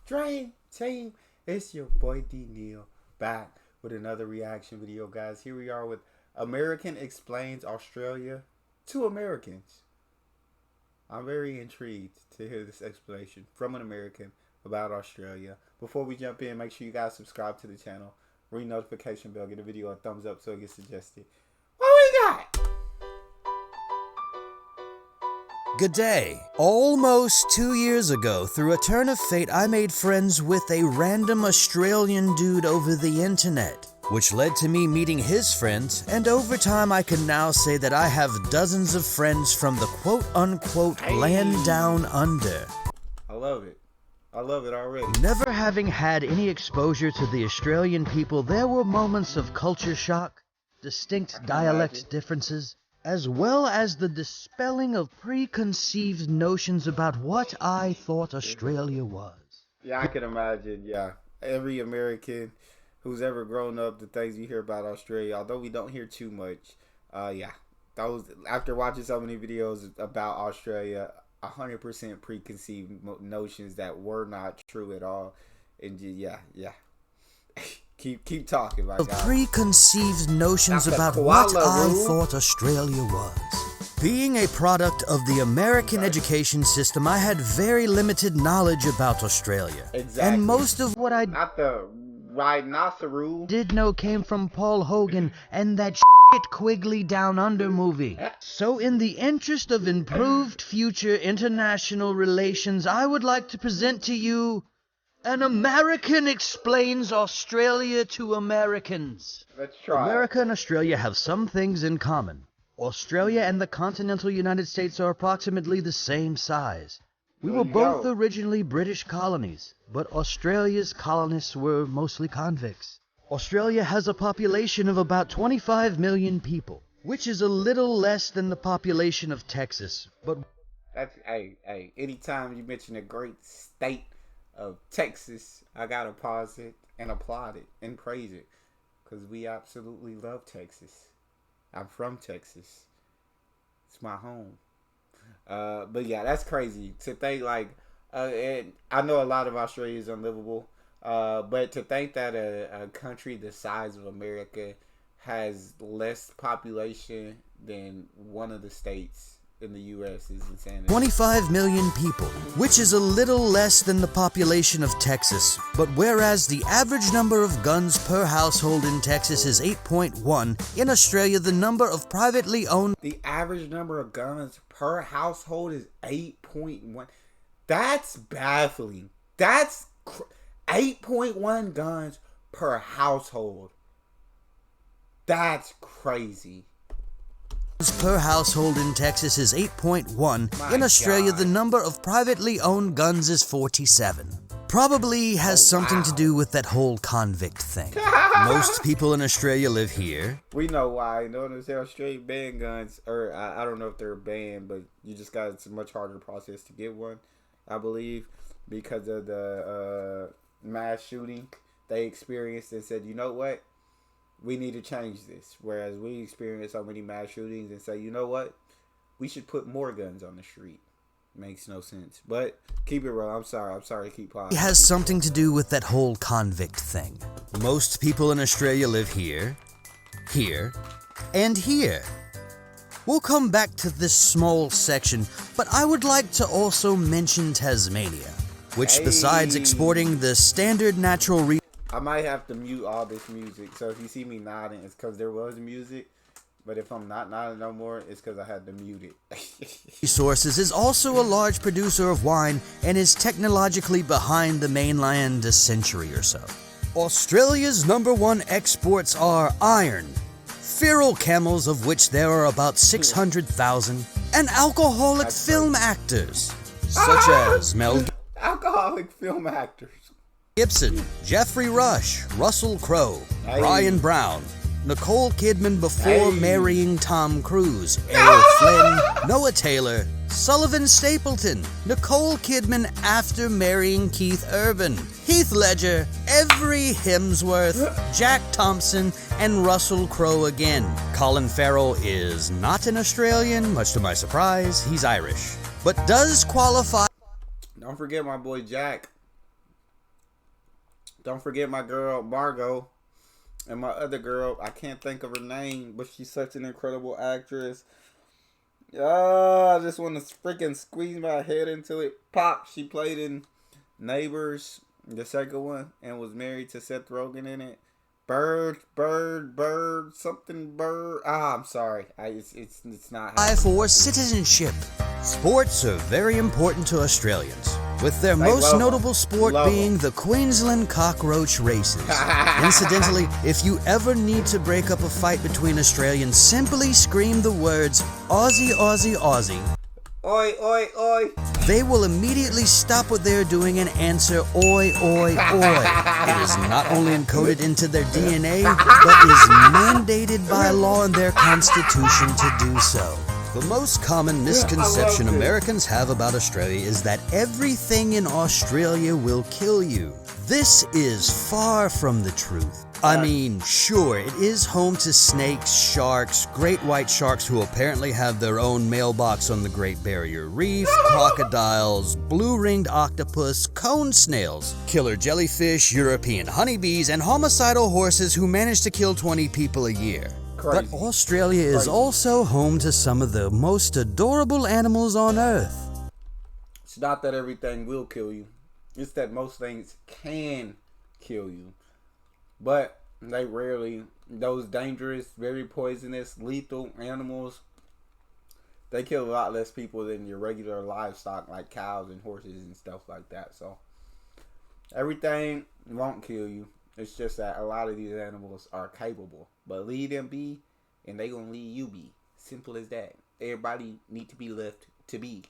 Dream Team. It's your boy D Neal back with another reaction video, guys. Here we are with American Explains Australia to Americans. I'm very intrigued to hear this explanation from an American about Australia. Before we jump in, make sure you guys subscribe to the channel, ring notification bell, get the video a thumbs up so it gets suggested. What we got? Good day. Almost 2 years ago, through a turn of fate, I made friends with a random Australian dude over the internet, which led to me meeting his friends, and over time I can now say that I have dozens of friends from the quote-unquote land down under. I love it. I love it already. Never having had any exposure to the Australian people, there were moments of culture shock, distinct dialect differences, as well as the dispelling of preconceived notions about what I thought Australia was. Yeah, I can imagine, yeah. Every American who's ever grown up, the things you hear about Australia, although we don't hear too much, yeah. Those, after watching so many videos about Australia, 100% preconceived notions that were not true at all. And yeah. Keep talking, my guy. Preconceived notions about what I thought Australia was. Being a product of the American education system, I had very limited knowledge about Australia. Exactly. And most of what I not the rhinoceros did know came from Paul Hogan and that shit Quigley Down Under movie. So in the interest of improved future international relations, I would like to present to you An American Explains Australia to Americans. Let's try. America and Australia have some things in common. Australia and the continental United States are approximately the same size. We were both originally British colonies, but Australia's colonists were mostly convicts. Australia has a population of about 25 million people, which is a little less than the population of Texas, but That's hey, anytime you mention a great state of Texas, I gotta pause it and applaud it and praise it, because we absolutely love Texas. I'm from Texas. It's my home. But yeah, that's crazy to think, like, and I know a lot of Australia is unlivable, but to think that a country the size of America has less population than one of the states in the U.S. is insanity. 25 million people, which is a little less than the population of Texas. But whereas the average number of guns per household in Texas is 8.1, in Australia the number of privately owned... The average number of guns per household is 8.1. That's baffling. That's 8.1 guns per household. That's crazy. Per household in Texas is 8.1. In Australia, the number of privately owned guns is 47. Probably has something to do with that whole convict thing. Most people in Australia live here. We know why. Notice how straight ban guns, or I don't know if they're banned, but you just got, it's a much harder process to get one, I believe, because of the mass shooting they experienced and said, you know what? We need to change this. Whereas we experience so many mass shootings and say, you know what? We should put more guns on the street. Makes no sense. But keep it real. I'm sorry to keep pausing. It has something to do with that whole convict thing. Most people in Australia live here, here, and here. We'll come back to this small section, but I would like to also mention Tasmania, which besides exporting the standard natural resources, I might have to mute all this music, so if you see me nodding, it's because there was music, but if I'm not nodding no more, it's because I had to mute it. Resources is also a large producer of wine and is technologically behind the mainland a century or so. Australia's #1 exports are iron, feral camels, of which there are about 600,000, and alcoholic film actors, such as Mel Alcoholic film actors. Gibson, Jeffrey Rush, Russell Crowe, Brian Brown, Nicole Kidman before marrying Tom Cruise, Errol Flynn, Noah Taylor, Sullivan Stapleton, Nicole Kidman after marrying Keith Urban, Heath Ledger, Every Hemsworth, Jack Thompson, and Russell Crowe again. Colin Farrell is not an Australian, much to my surprise. He's Irish, but does qualify. Don't forget my boy Jack. Don't forget my girl Margot and my other girl. I can't think of her name, but she's such an incredible actress. I just want to freaking squeeze my head into it. Pop. She played in Neighbors, the second one, and was married to Seth Rogen in it. Bird, something bird. I'm sorry. It's not. For citizenship. Sports are very important to Australians, with their most notable sport being the Queensland cockroach races. Incidentally, if you ever need to break up a fight between Australians, simply scream the words Aussie, Aussie, Aussie. Oi, oi, oi. They will immediately stop what they are doing and answer oi, oi, oi. It is not only encoded into their DNA, but is mandated by law in their constitution to do so. The most common misconception Americans have about Australia is that everything in Australia will kill you. This is far from the truth. I mean, sure, it is home to snakes, sharks, great white sharks who apparently have their own mailbox on the Great Barrier Reef, crocodiles, blue-ringed octopus, cone snails, killer jellyfish, European honeybees, and homicidal horses who manage to kill 20 people a year. Crazy. But Australia is also home to some of the most adorable animals on Earth. It's not that everything will kill you. It's that most things can kill you. But they rarely, those dangerous, very poisonous, lethal animals, they kill a lot less people than your regular livestock like cows and horses and stuff like that. So everything won't kill you. It's just that a lot of these animals are capable. But leave them be and they gonna leave you be. Simple as that. Everybody need to be left to be.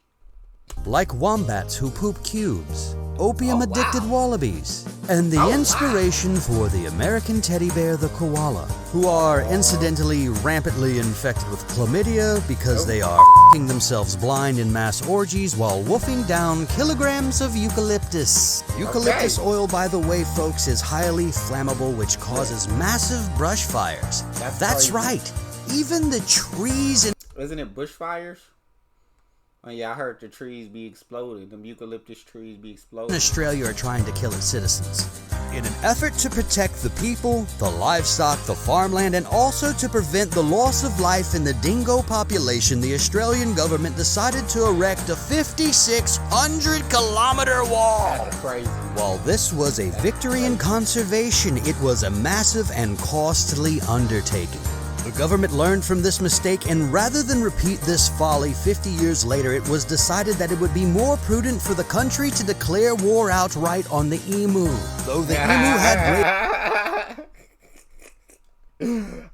Like wombats who poop cubes, opium-addicted wallabies, and the inspiration for the American teddy bear, the koala, who are incidentally rampantly infected with chlamydia because they are f***ing themselves blind in mass orgies while woofing down kilograms of eucalyptus. Eucalyptus oil, by the way, folks, is highly flammable, which causes massive brush fires. That's right. Even the trees in... Isn't it bushfires? Oh yeah, I heard the trees be exploded. The eucalyptus trees be exploded. Australia are trying to kill its citizens. In an effort to protect the people, the livestock, the farmland, and also to prevent the loss of life in the dingo population, the Australian government decided to erect a 5,600-kilometer wall. That's crazy. While this was a victory in conservation, it was a massive and costly undertaking. The government learned from this mistake, and rather than repeat this folly 50 years later, it was decided that it would be more prudent for the country to declare war outright on the emu. Though the emu had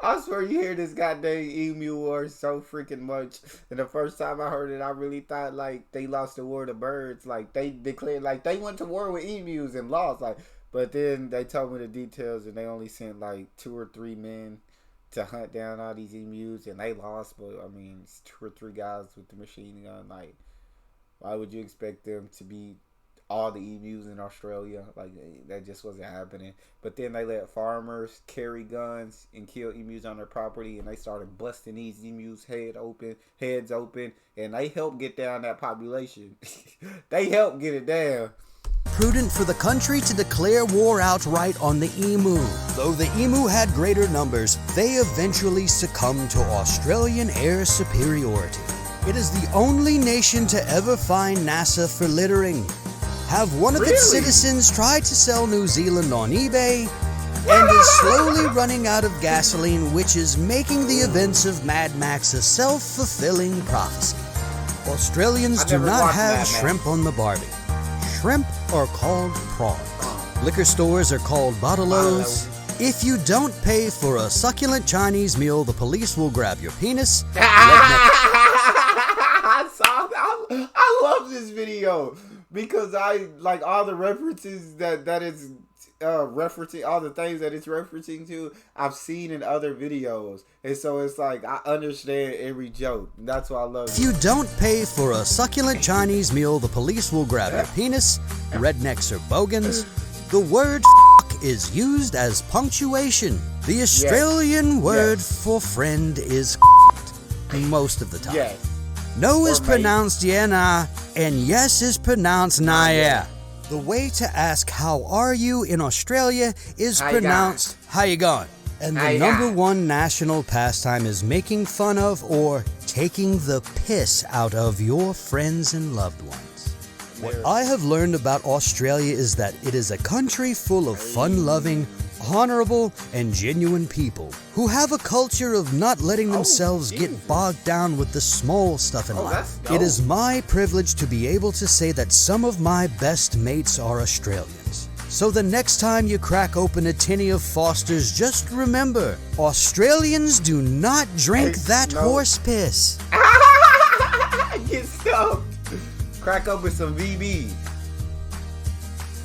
I swear you hear this goddamn emu war so freaking much. And the first time I heard it, I really thought like they lost the war to birds. Like they declared like they went to war with emus and lost. Like, but then they told me the details and they only sent like 2 or 3 men to hunt down all these emus, and they lost. But I mean, it's 2 or 3 guys with the machine gun. Like, why would you expect them to beat all the emus in Australia? Like, that just wasn't happening. But then they let farmers carry guns and kill emus on their property, and they started busting these emus heads open, and they helped get down that population. They helped get it down. Prudent for the country to declare war outright on the emu. Though the emu had greater numbers, they eventually succumbed to Australian air superiority. It is the only nation to ever fine NASA for littering. Have one of its citizens tried to sell New Zealand on eBay, and is slowly running out of gasoline, which is making the events of Mad Max a self-fulfilling prophecy. Australians do not have shrimp on the barbie. Shrimp are called prawns. Liquor stores are called bottle-os. If you don't pay for a succulent Chinese meal, the police will grab your penis. I love this video because I like all the references that it's referencing, all the things that it's referencing to, I've seen in other videos. And so it's like, I understand every joke. That's why I love it. If you don't pay for a succulent Chinese meal, the police will grab your penis. Rednecks are bogans. The word f*** is used as punctuation. The Australian word for friend is most of the time. Yes. No is pronounced yeah, nah, and yes is pronounced nah, yeah. The way to ask how are you in Australia is How you pronounced how you going? And How the you number going? one national pastime is making fun of or taking the piss out of your friends and loved ones. What I have learned about Australia is that it is a country full of fun-loving, honorable, and genuine people who have a culture of not letting themselves get bogged down with the small stuff in life. It is my privilege to be able to say that some of my best mates are Australians. So the next time you crack open a tinny of Foster's, just remember, Australians do not drink that horse piss. Get stuck. Crack open some VB.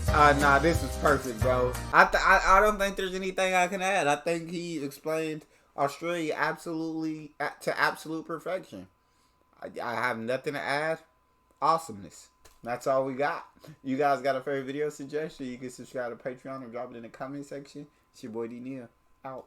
Nah, this was perfect, bro. I don't think there's anything I can add. I think he explained Australia absolutely to absolute perfection. I have nothing to add. Awesomeness. That's all we got. You guys got a favorite video suggestion? You can subscribe to Patreon and drop it in the comment section. It's your boy D Neal. Out.